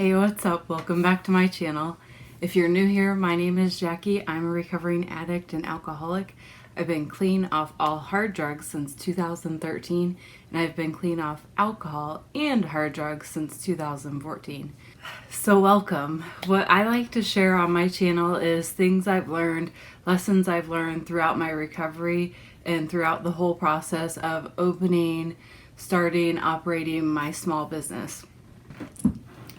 Hey, what's up? Welcome back to my channel. If you're new here, my name is Jackie. I'm a recovering addict and alcoholic. I've been clean off all hard drugs since 2013, and I've been clean off alcohol and hard drugs since 2014. So welcome. What I like to share on my channel is things I've learned, lessons I've learned throughout my recovery and throughout the whole process of opening, starting, operating my small business.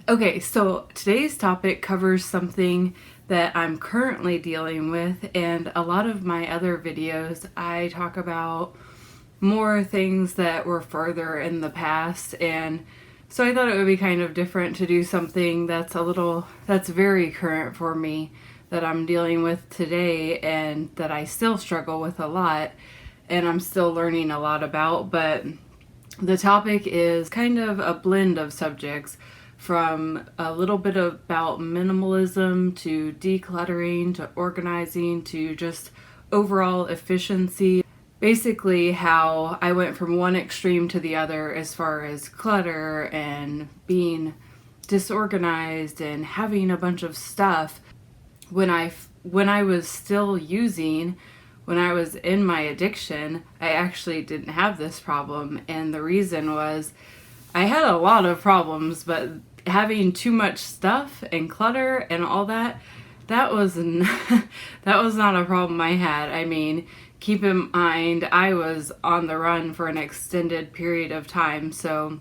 Okay, so today's topic covers something that I'm currently dealing with, and a lot of my other videos I talk about more things that were further in the past, and so I thought it would be kind of different to do something that's very current for me, that I'm dealing with today and that I still struggle with a lot and I'm still learning a lot about. But the topic is kind of a blend of subjects, from a little bit about minimalism to decluttering to organizing to just overall efficiency. Basically how I went from one extreme to the other as far as clutter and being disorganized and having a bunch of stuff. When I was still using, when I was in my addiction, I actually didn't have this problem, and the reason was I had a lot of problems, but having too much stuff and clutter and all that was that was not a problem I had. I mean, keep in mind I was on the run for an extended period of time, so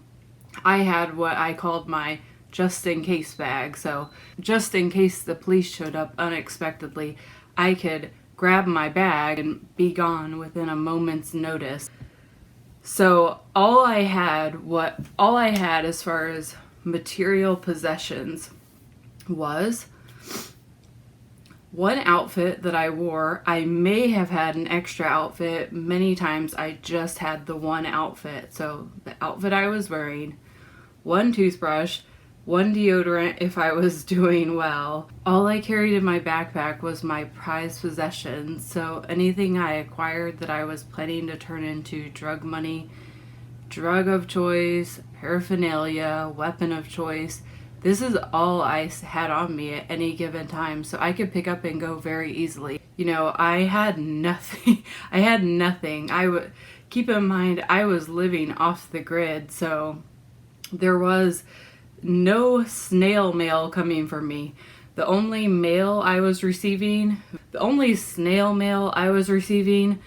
I had what I called my just in case bag. So just in case the police showed up unexpectedly, I could grab my bag and be gone within a moment's notice. So all I had as far as material possessions was one outfit that I wore. I may have had an extra outfit. Many times I just had the one outfit. So the outfit I was wearing, one toothbrush, one deodorant if I was doing well. All I carried in my backpack was my prized possessions. So anything I acquired that I was planning to turn into drug money, drug of choice, paraphernalia, weapon of choice, this is all I had on me at any given time, so I could pick up and go very easily. You know, I had nothing. I had nothing. Keep in mind, I was living off the grid, so there was no snail mail coming for me. The only snail mail I was receiving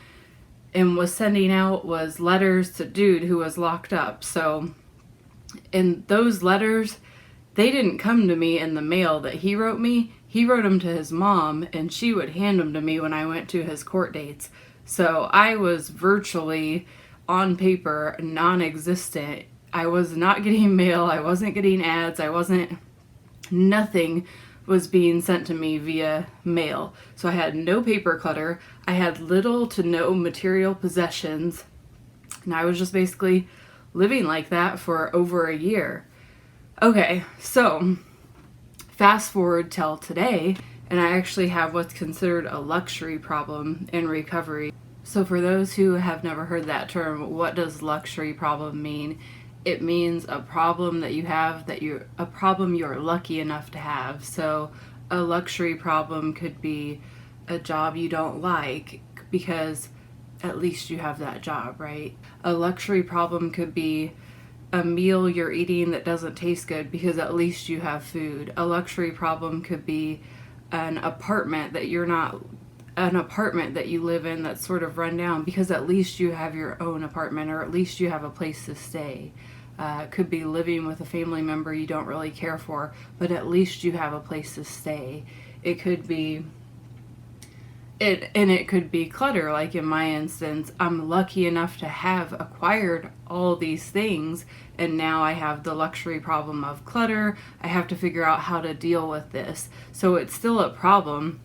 and was sending out was letters to dude who was locked up. So, and those letters, they didn't come to me in the mail that he wrote me. He wrote them to his mom, and she would hand them to me when I went to his court dates. So I was virtually, on paper, non-existent. I was not getting mail. I wasn't getting ads. Nothing was being sent to me via mail. So I had no paper clutter. I had little to no material possessions. And I was just basically living like that for over a year. Okay, so fast forward till today, and I actually have what's considered a luxury problem in recovery. So for those who have never heard that term, what does luxury problem mean? It means a problem that you have, a problem you're lucky enough to have. So a luxury problem could be a job you don't like, because at least you have that job, right? A luxury problem could be a meal you're eating that doesn't taste good, because at least you have food. A luxury problem could be an apartment that you live in that's sort of run down, because at least you have your own apartment, or at least you have a place to stay. It could be living with a family member you don't really care for, but at least you have a place to stay. It could be clutter, like in my instance. I'm lucky enough to have acquired all these things, and now I have the luxury problem of clutter. I have to figure out how to deal with this. So it's still a problem.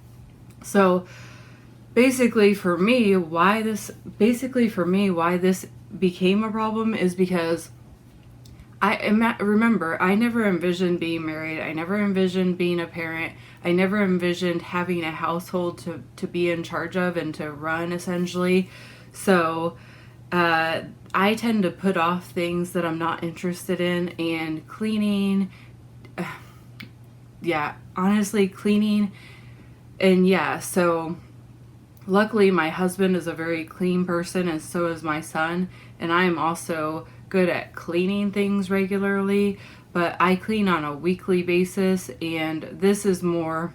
So basically for me, why this became a problem is because remember, I never envisioned being married. I never envisioned being a parent. I never envisioned having a household to be in charge of and to run, essentially. So I tend to put off things that I'm not interested in, and cleaning, yeah, honestly, cleaning. And yeah, so luckily my husband is a very clean person, and so is my son. And I am also good at cleaning things regularly, but I clean on a weekly basis. And this is more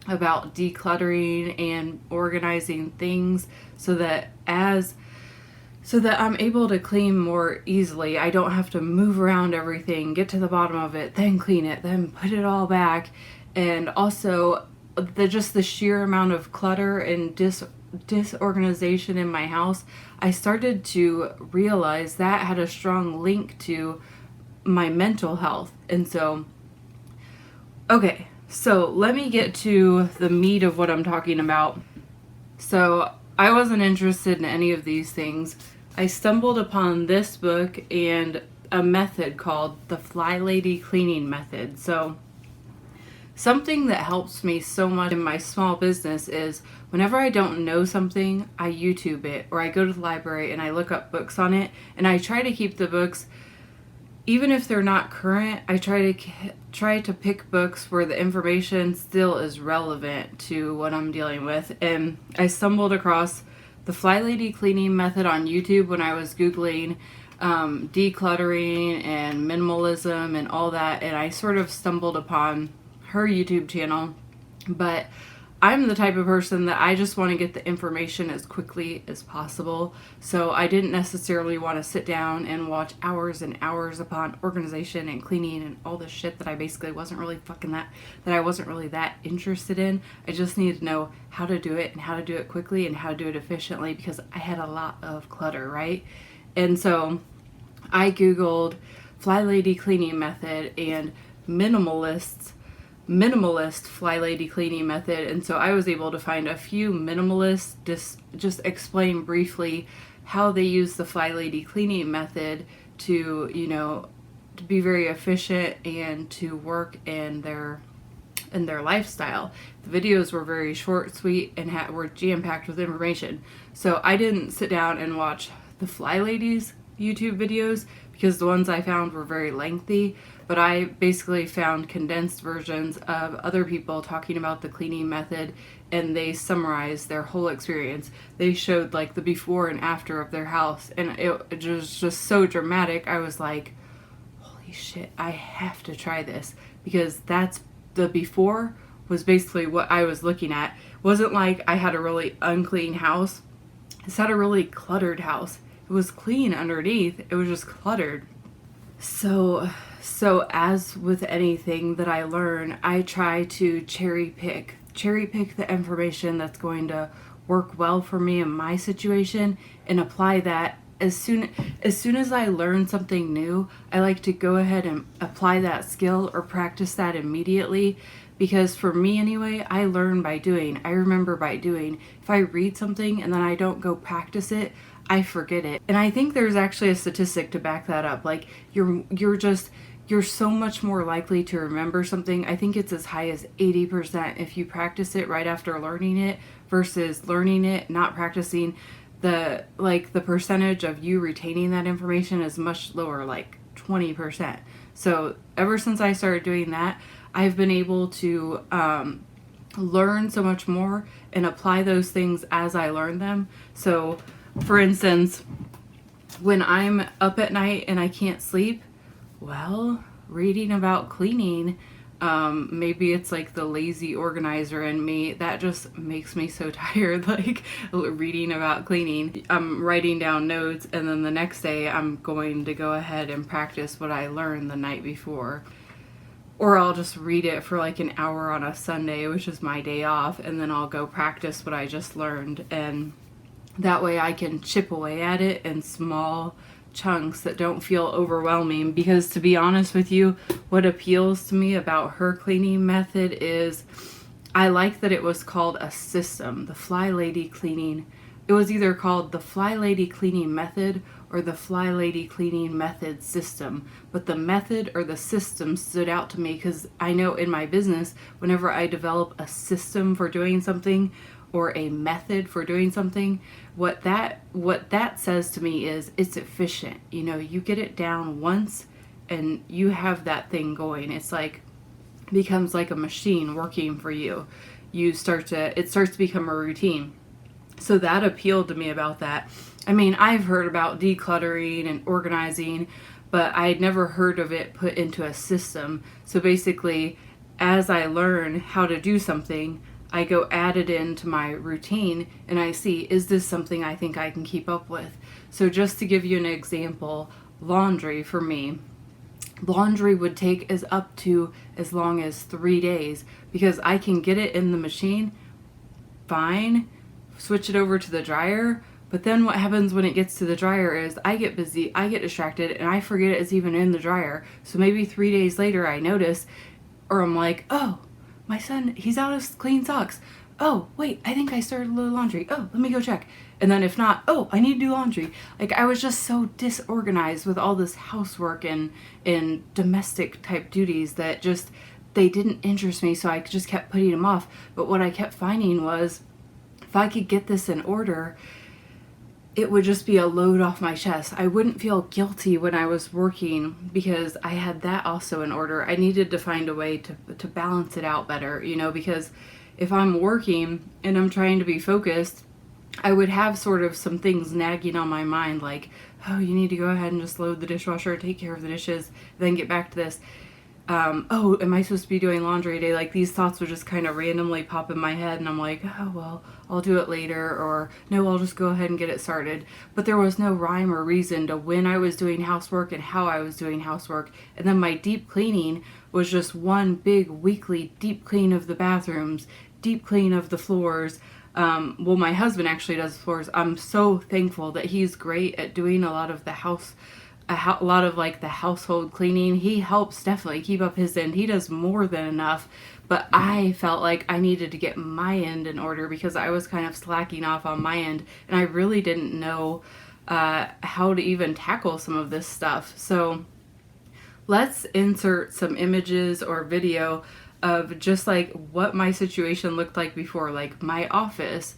about decluttering and organizing things so that I'm able to clean more easily. I don't have to move around everything, get to the bottom of it, then clean it, then put it all back. And also the sheer amount of clutter and disorganization in my house, I started to realize that had a strong link to my mental health. And so, okay, so let me get to the meat of what I'm talking about. So I wasn't interested in any of these things. I stumbled upon this book and a method called the Fly Lady Cleaning Method. So something that helps me so much in my small business is whenever I don't know something, I YouTube it, or I go to the library and I look up books on it, and I try to keep the books, even if they're not current, I try to pick books where the information still is relevant to what I'm dealing with. And I stumbled across the Fly Lady Cleaning Method on YouTube when I was Googling decluttering and minimalism and all that, and I sort of stumbled upon her YouTube channel. But I'm the type of person that I just want to get the information as quickly as possible. So I didn't necessarily want to sit down and watch hours and hours upon organization and cleaning and all this shit that I basically wasn't really that interested in. I just needed to know how to do it and how to do it quickly and how to do it efficiently, because I had a lot of clutter, right? And so I Googled Fly Lady Cleaning Method and minimalist Fly Lady Cleaning Method, and so I was able to find a few minimalists just explain briefly how they use the Fly Lady Cleaning Method to, to be very efficient and to work in their lifestyle. The videos were very short, sweet, and were jam-packed with information. So I didn't sit down and watch the Fly Ladies YouTube videos because the ones I found were very lengthy, but I basically found condensed versions of other people talking about the cleaning method, and they summarized their whole experience. They showed like the before and after of their house, and it was just so dramatic. I was like, holy shit, I have to try this, because that's the before was basically what I was looking at. It wasn't like I had a really unclean house. It's had a really cluttered house. It was clean underneath. It was just cluttered. So as with anything that I learn, I try to cherry pick the information that's going to work well for me in my situation and apply that as soon as I learn something new. I like to go ahead and apply that skill or practice that immediately, because for me anyway, I learn by doing. I remember by doing. If I read something and then I don't go practice it, I forget it. And I think there's actually a statistic to back that up. Like you're so much more likely to remember something. I think it's as high as 80% if you practice it right after learning it versus learning it, not practicing. The percentage of you retaining that information is much lower, like 20%. So ever since I started doing that, I've been able to learn so much more and apply those things as I learn them. So for instance, when I'm up at night and I can't sleep, well, reading about cleaning, maybe it's like the lazy organizer in me that just makes me so tired. Like reading about cleaning, I'm writing down notes, and then the next day I'm going to go ahead and practice what I learned the night before. Or I'll just read it for like an hour on a Sunday, which is my day off, and then I'll go practice what I just learned. And that way I can chip away at it in small chunks that don't feel overwhelming. Because to be honest with you, what appeals to me about her cleaning method is I like that it was called a system. The Fly Lady Cleaning. It was either called the Fly Lady Cleaning Method or the Fly Lady Cleaning Method System. But the method or the system stood out to me because I know in my business, whenever I develop a system for doing something or a method for doing something, what that says to me is it's efficient. You get it down once and you have that thing going. It's like becomes like a machine working for you. It starts to become a routine. So that appealed to me about that. I mean, I've heard about decluttering and organizing, but I had never heard of it put into a system. So basically, as I learn how to do something, I go add it into my routine and I see, is this something I think I can keep up with? So just to give you an example, laundry for me. Laundry would take up to as long as 3 days because I can get it in the machine, fine, switch it over to the dryer, but then what happens when it gets to the dryer is I get busy, I get distracted, and I forget it's even in the dryer. So maybe 3 days later I notice, or I'm like, oh, my son, he's out of clean socks. Oh, wait, I think I started a little laundry. Oh, let me go check. And then if not, oh, I need to do laundry. Like, I was just so disorganized with all this housework and domestic type duties that just, they didn't interest me, so I just kept putting them off. But what I kept finding was, if I could get this in order, it would just be a load off my chest. I wouldn't feel guilty when I was working because I had that also in order. I needed to find a way to balance it out better, because if I'm working and I'm trying to be focused, I would have sort of some things nagging on my mind, like, oh, you need to go ahead and just load the dishwasher, take care of the dishes, then get back to this. Oh, am I supposed to be doing laundry today? Like, these thoughts would just kind of randomly pop in my head, and I'm like, oh, well, I'll do it later, or no, I'll just go ahead and get it started. But there was no rhyme or reason to when I was doing housework and how I was doing housework. And then my deep cleaning was just one big weekly deep clean of the bathrooms, deep clean of the floors. Well, my husband actually does floors. I'm so thankful that he's great at doing a lot of the like the household cleaning. He helps definitely keep up his end. He does more than enough, but I felt like I needed to get my end in order because I was kind of slacking off on my end, and I really didn't know how to even tackle some of this stuff. So let's insert some images or video of just like what my situation looked like before, like my office,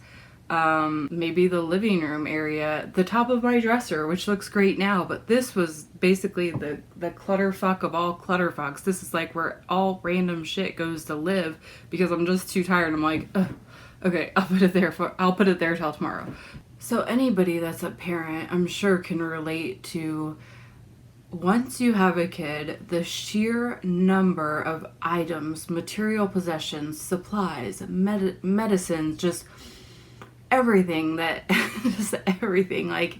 maybe the living room area, the top of my dresser, which looks great now, but this was basically the clutterfuck of all clutterfucks. This is like where all random shit goes to live because I'm just too tired. I'm like, ugh, okay, I'll put it there till tomorrow. So anybody that's a parent, I'm sure, can relate to, once you have a kid, the sheer number of items, material possessions, supplies, medicines, just everything like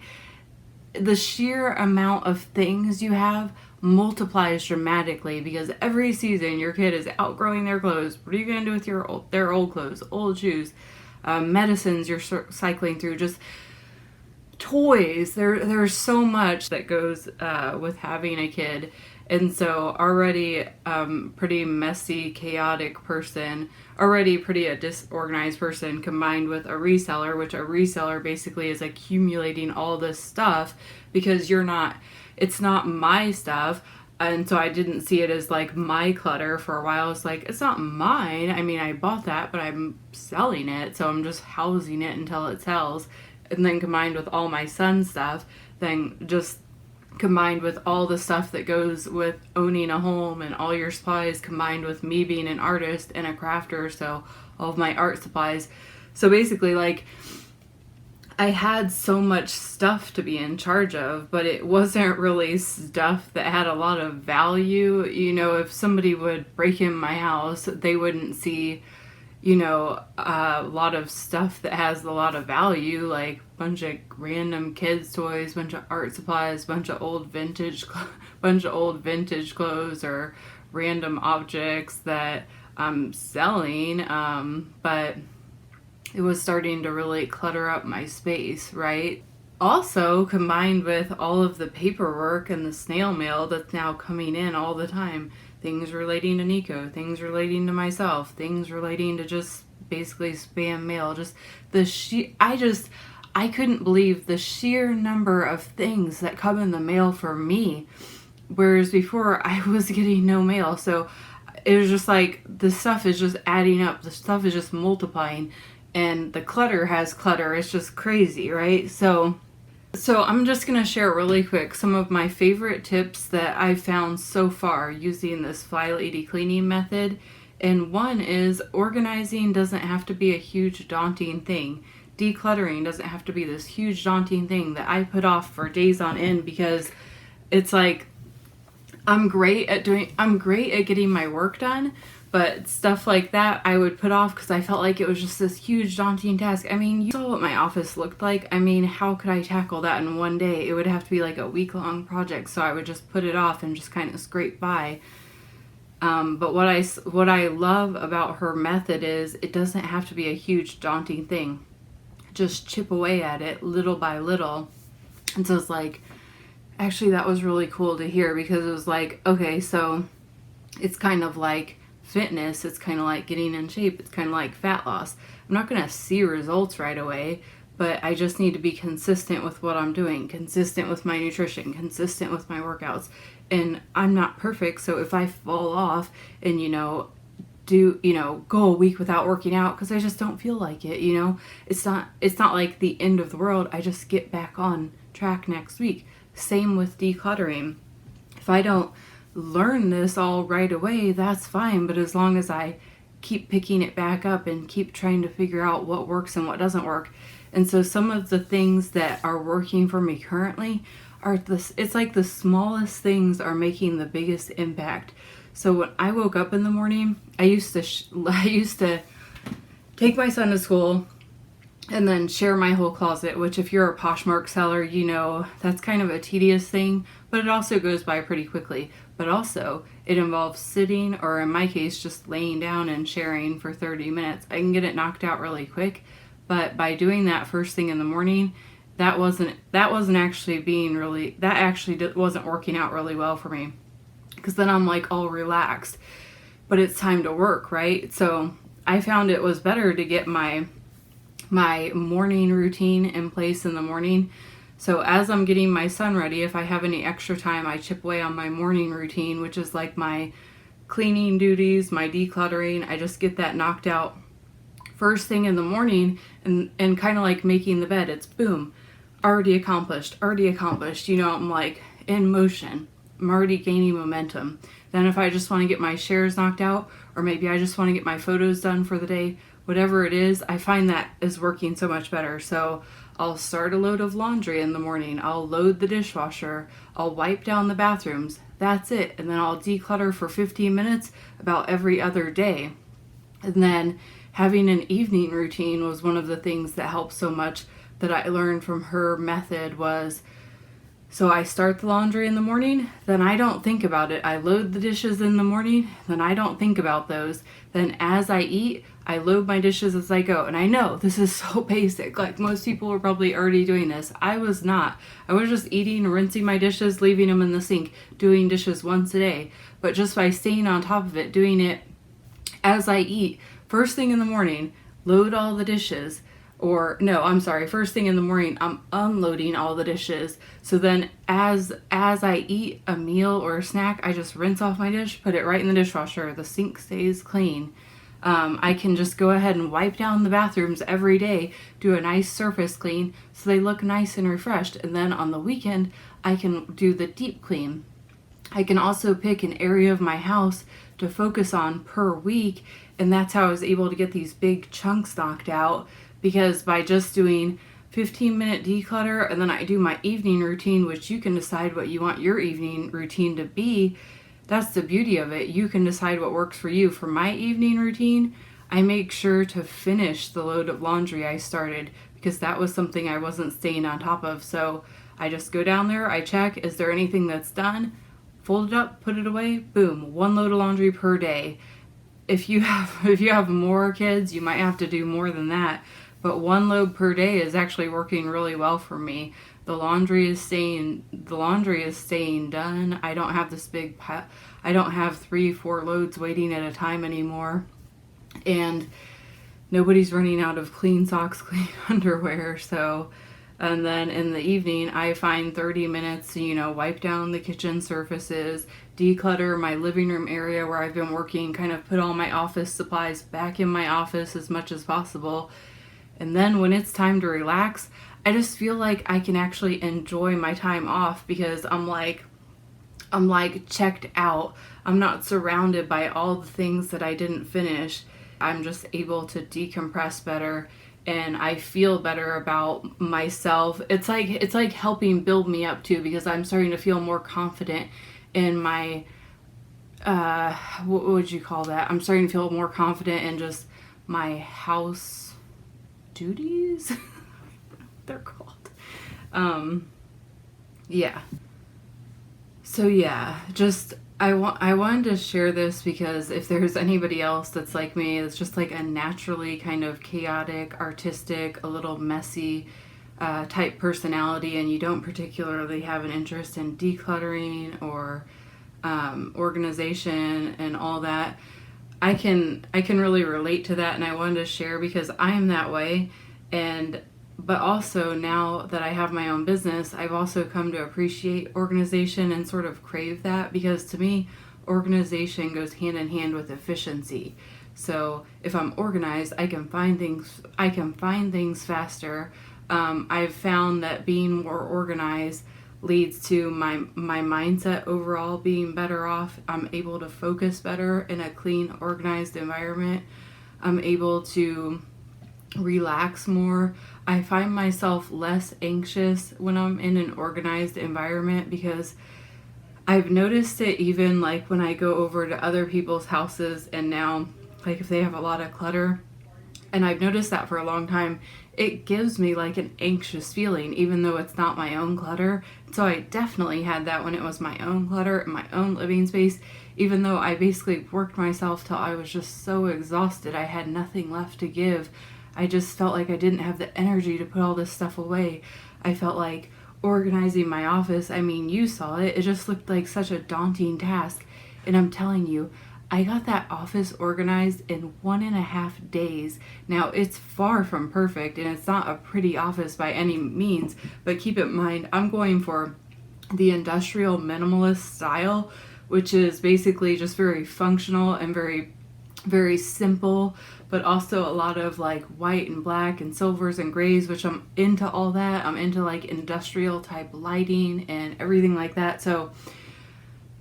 the sheer amount of things you have multiplies dramatically because every season your kid is outgrowing their clothes. What are you going to do with their old clothes, old shoes, medicines you're cycling through, just toys. There's so much that goes with having a kid. And so already pretty messy, chaotic person, already pretty a disorganized person, combined with a reseller, which a reseller basically is accumulating all this stuff because it's not my stuff. And so I didn't see it as like my clutter for a while. It's like, it's not mine. I mean, I bought that, but I'm selling it. So I'm just housing it until it sells. And then combined with all my son's stuff, then just combined with all the stuff that goes with owning a home and all your supplies, combined with me being an artist and a crafter, so all of my art supplies. So basically, like, I had so much stuff to be in charge of, but it wasn't really stuff that had a lot of value. If somebody would break in my house, they wouldn't see a lot of stuff that has a lot of value, like a bunch of random kids' toys, bunch of art supplies, bunch of old vintage clothes, or random objects that I'm selling. But it was starting to really clutter up my space, right? Also, combined with all of the paperwork and the snail mail that's now coming in all the time. Things relating to Nico, things relating to myself, things relating to just basically spam mail. Just I couldn't believe the sheer number of things that come in the mail for me. Whereas before I was getting no mail. So it was just like the stuff is just adding up. The stuff is just multiplying. And the clutter has clutter. It's just crazy, right? So So I'm just going to share really quick some of my favorite tips that I've found so far using this Fly Lady cleaning method. And one is organizing doesn't have to be a huge daunting thing. Decluttering doesn't have to be this huge daunting thing that I put off for days on end, because it's like I'm great at getting my work done, but stuff like that I would put off because I felt like it was just this huge daunting task. I mean, you saw what my office looked like. I mean, how could I tackle that in one day? It would have to be like a week-long project, so I would just put it off and just kind of scrape by. But what I love about her method is it doesn't have to be a huge daunting thing. Just chip away at it little by little. And so it's like, actually that was really cool to hear, because it was like, okay, so it's kind of like fitness, it's kind of like getting in shape, it's kind of like fat loss. I'm not going to see results right away, but I just need to be consistent with what I'm doing, consistent with my nutrition, consistent with my workouts. And I'm not perfect, so if I fall off and go a week without working out because I just don't feel like it, it's not like the end of the world. I just get back on track next week. Same with decluttering. If I don't learn this all right away, that's fine, but as long as I keep picking it back up and keep trying to figure out what works and what doesn't work. And so some of the things that are working for me currently it's like the smallest things are making the biggest impact. So when I woke up in the morning, I used to take my son to school and then share my whole closet, which if you're a Poshmark seller, that's kind of a tedious thing, but it also goes by pretty quickly. But also it involves sitting, or in my case, just laying down and sharing for 30 minutes. I can get it knocked out really quick, but by doing that first thing in the morning, that actually wasn't working out really well for me, because then I'm like all relaxed, but it's time to work, right? So I found it was better to get my morning routine in place in the morning. So as I'm getting my son ready, if I have any extra time, I chip away on my morning routine, which is like my cleaning duties, my decluttering. I just get that knocked out first thing in the morning, and kind of like making the bed. It's boom, already accomplished. I'm like in motion. I'm already gaining momentum. Then if I just want to get my shares knocked out, or maybe I just want to get my photos done for the day, whatever it is, I find that is working so much better. So I'll start a load of laundry in the morning. I'll load the dishwasher. I'll wipe down the bathrooms. That's it. And then I'll declutter for 15 minutes about every other day. And then having an evening routine was one of the things that helped so much, that I learned from her method was, so I start the laundry in the morning, then I don't think about it. I load the dishes in the morning, then I don't think about those. Then as I eat, I load my dishes as I go. And I know this is so basic. Like most people are probably already doing this. I was not. I was just eating, rinsing my dishes, leaving them in the sink, doing dishes once a day. But just by staying on top of it, doing it as I eat, first thing in the morning, load all the dishes. Or no, I'm sorry, first thing in the morning, I'm unloading all the dishes. So then as I eat a meal or a snack, I just rinse off my dish, put it right in the dishwasher. The sink stays clean. I can just go ahead and wipe down the bathrooms every day, do a nice surface clean so they look nice and refreshed. And then on the weekend, I can do the deep clean. I can also pick an area of my house to focus on per week. And that's how I was able to get these big chunks knocked out, because by just doing 15-minute declutter, and then I do my evening routine, which you can decide what you want your evening routine to be. That's the beauty of it. You can decide what works for you. For my evening routine, I make sure to finish the load of laundry I started, because that was something I wasn't staying on top of. So I just go down there, I check, is there anything that's done? Fold it up, put it away, boom, one load of laundry per day. If you have more kids, you might have to do more than that. But one load per day is actually working really well for me. The laundry is staying done. I don't have this big pile. I don't have 3-4 loads waiting at a time anymore. And nobody's running out of clean socks, clean underwear. So, and then in the evening, I find 30 minutes to, wipe down the kitchen surfaces, declutter my living room area where I've been working, kind of put all my office supplies back in my office as much as possible. And then when it's time to relax, I just feel like I can actually enjoy my time off because I'm like checked out. I'm not surrounded by all the things that I didn't finish. I'm just able to decompress better, and I feel better about myself. It's like helping build me up too, because I'm starting to feel more confident in my what would you call that? I'm starting to feel more confident in just my house duties. They're called. Yeah. So yeah, just I wanted to share this because if there's anybody else that's like me, it's just like a naturally kind of chaotic, artistic, a little messy type personality, and you don't particularly have an interest in decluttering or organization and all that, I can really relate to that, and I wanted to share because I am that way. And but also, now that I have my own business, I've also come to appreciate organization and sort of crave that, because to me, organization goes hand in hand with efficiency. So if I'm organized, I can find things faster. I've found that being more organized leads to my mindset overall being better off. I'm able to focus better in a clean, organized environment. I'm able to relax more. I find myself less anxious when I'm in an organized environment, because I've noticed it even like when I go over to other people's houses, and now like if they have a lot of clutter, and I've noticed that for a long time, it gives me like an anxious feeling even though it's not my own clutter. So I definitely had that when it was my own clutter in my own living space, even though I basically worked myself till I was just so exhausted I had nothing left to give. I just felt like I didn't have the energy to put all this stuff away. I felt like organizing my office, I mean, you saw it, it just looked like such a daunting task. And I'm telling you, I got that office organized in 1.5 days. Now, it's far from perfect, and it's not a pretty office by any means, but keep in mind, I'm going for the industrial minimalist style, which is basically just very functional and very, very simple, but also a lot of like white and black and silvers and grays, which I'm into all that. I'm into like industrial type lighting and everything like that. So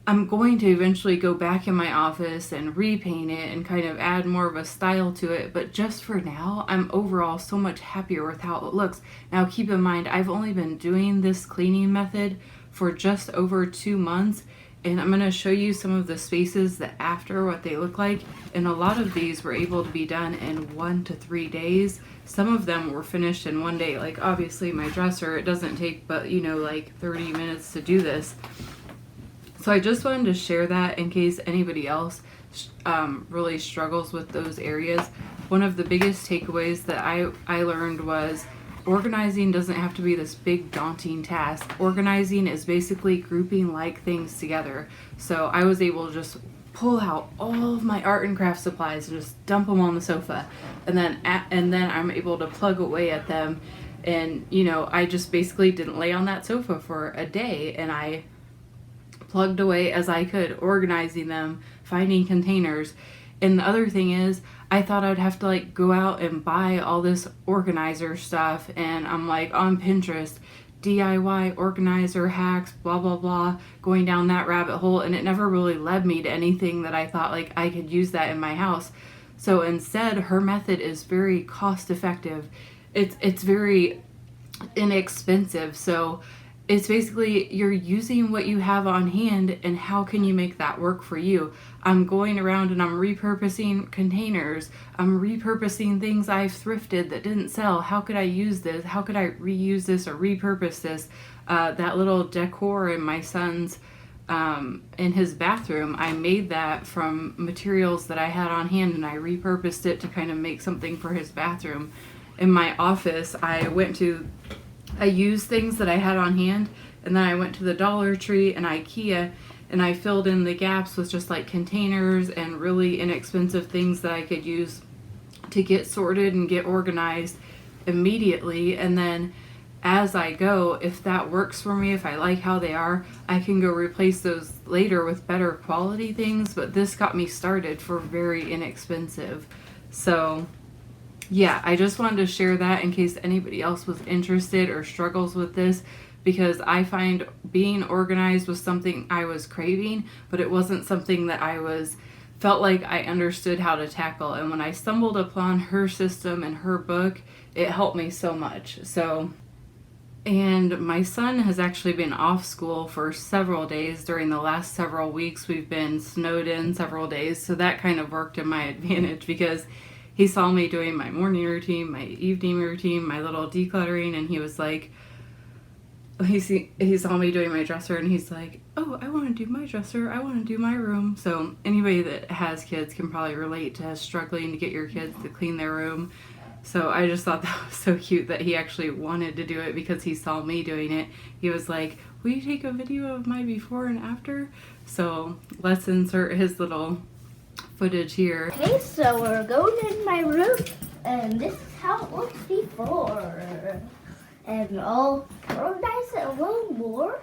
I'm going to eventually go back in my office and repaint it and kind of add more of a style to it. But just for now, I'm overall so much happier with how it looks. Now, keep in mind, I've only been doing this cleaning method for just over 2 months. And I'm going to show you some of the spaces that after, what they look like. And a lot of these were able to be done in 1 to 3 days. Some of them were finished in 1 day. Like obviously my dresser, it doesn't take but, like 30 minutes to do this. So I just wanted to share that in case anybody else really struggles with those areas. One of the biggest takeaways that I learned was organizing doesn't have to be this big daunting task. Organizing is basically grouping like things together. So I was able to just pull out all of my art and craft supplies and just dump them on the sofa, and then I'm able to plug away at them. And I just basically didn't lay on that sofa for a day, and I plugged away as I could, organizing them, finding containers. And the other thing is, I thought I'd have to like go out and buy all this organizer stuff, and I'm like on Pinterest, DIY organizer hacks, blah blah blah, going down that rabbit hole, and it never really led me to anything that I thought like I could use that in my house. So instead, her method is very cost effective. It's very inexpensive. So it's basically you're using what you have on hand, and how can you make that work for you? I'm going around and I'm repurposing containers. I'm repurposing things I've thrifted that didn't sell. How could I use this? How could I reuse this or repurpose this? That little decor in my son's in his bathroom, I made that from materials that I had on hand, and I repurposed it to kind of make something for his bathroom. In my office, I used things that I had on hand, and then I went to the Dollar Tree and IKEA, and I filled in the gaps with just like containers and really inexpensive things that I could use to get sorted and get organized immediately. And then as I go, if that works for me, if I like how they are, I can go replace those later with better quality things. But this got me started for very inexpensive. So Yeah, I just wanted to share that in case anybody else was interested or struggles with this, because I find being organized was something I was craving, but it wasn't something that felt like I understood how to tackle. And when I stumbled upon her system and her book, it helped me so much. And my son has actually been off school for several days during the last several weeks. We've been snowed in several days, so that kind of worked in my advantage because he saw me doing my morning routine, my evening routine, my little decluttering, and he was like, he saw me doing my dresser, and he's like, oh, I want to do my dresser, I want to do my room. So anybody that has kids can probably relate to struggling to get your kids to clean their room. So I just thought that was so cute that he actually wanted to do it because he saw me doing it. He was like, will you take a video of my before and after? So let's insert his little footage here. Okay, so we're going in my room, and this is how it looks before. And I'll organize it a little more.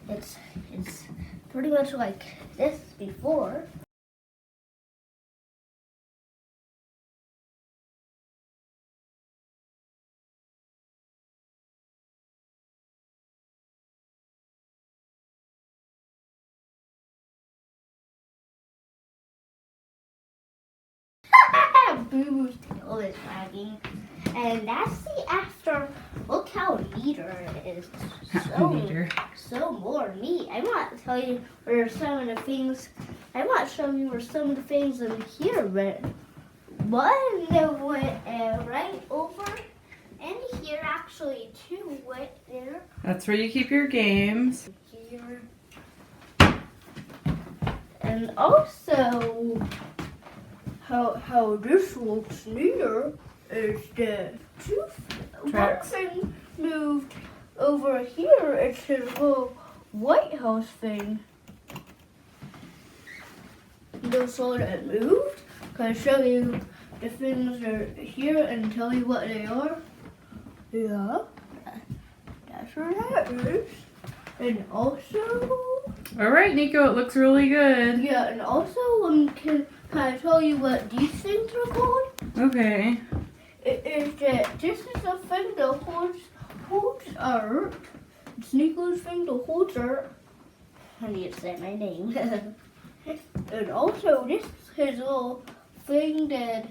It's pretty much like this before. Boo-boo's tail is wagging. And that's the after. Look how neater it is. So more neat. I want to tell you where some of the things, in here went. One that went right over, and here actually two went there. That's where you keep your games. Here. And also, how this looks neater is the one thing moved over here. It's his little White House thing. That's all that moved. Can I show you the things that are here and tell you what they are? Yeah, that's where that is. And also, all right, Nico, it looks really good. yeah, and also can I tell you what these things are called? Okay. It is that this is a thing that holds art. It's Nico's thing that holds art. I need to say my name. And also, this is his little thing that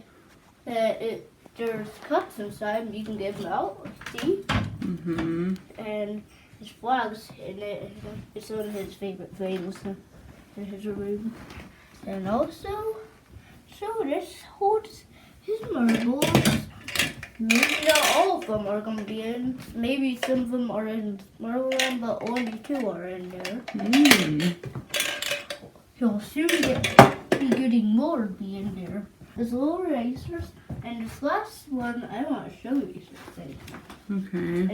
there's cups inside, and you can get them out. See? Mhm. And his flags in it. It's one of his favorite things in his room. And also, so this holds his marbles. Maybe not all of them are going to be in. Maybe some of them are in marble room, but only two are in there. He'll soon be getting more to be in there. There's little erasers, and this last one I want to show you something. Okay.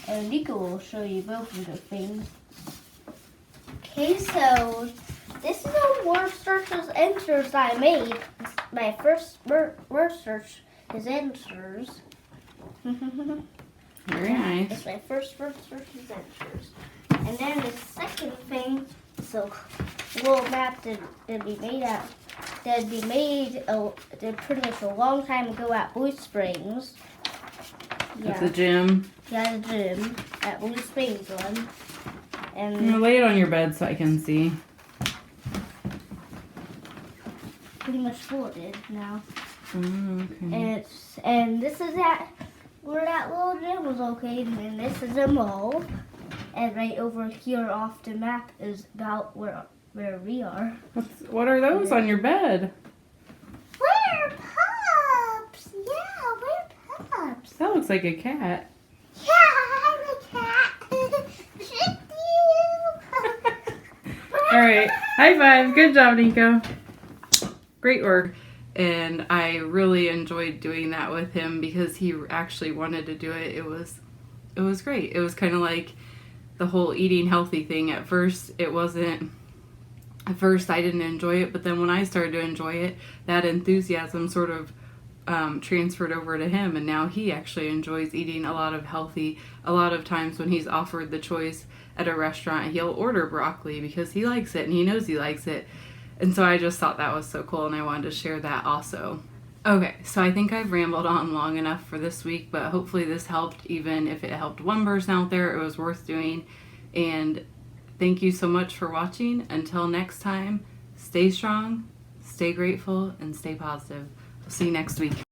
And Nico will show you both of the things. Okay, so this is a word searches answers I made. My first word search is answers. Very nice. It's my first word search is answers. And then the second thing, so little map that'd be made pretty much a long time ago at Blue Springs. That's a gym. Yeah, the gym at Blue Springs one. And I'm gonna lay it on your bed so I can see. pretty much folded now. Okay. And this is where that little gym was located, and this is a mall. And right over here off the map is about where we are. What are those on your bed? We're pups! Yeah, we're pups! That looks like a cat. Yeah, I'm a cat! Thank you! All right, high five. Good job, Nico. Great work. And I really enjoyed doing that with him because he actually wanted to do it. It was great. It was kind of like the whole eating healthy thing. At first I didn't enjoy it, but then when I started to enjoy it, that enthusiasm sort of transferred over to him, and now he actually enjoys eating a lot of healthy. A lot of times when he's offered the choice at a restaurant, he'll order broccoli because he likes it and he knows he likes it. And so I just thought that was so cool, and I wanted to share that also. Okay, so I think I've rambled on long enough for this week, but hopefully this helped. Even if it helped one person out there, it was worth doing. And thank you so much for watching. Until next time, stay strong, stay grateful, and stay positive. We'll see you next week.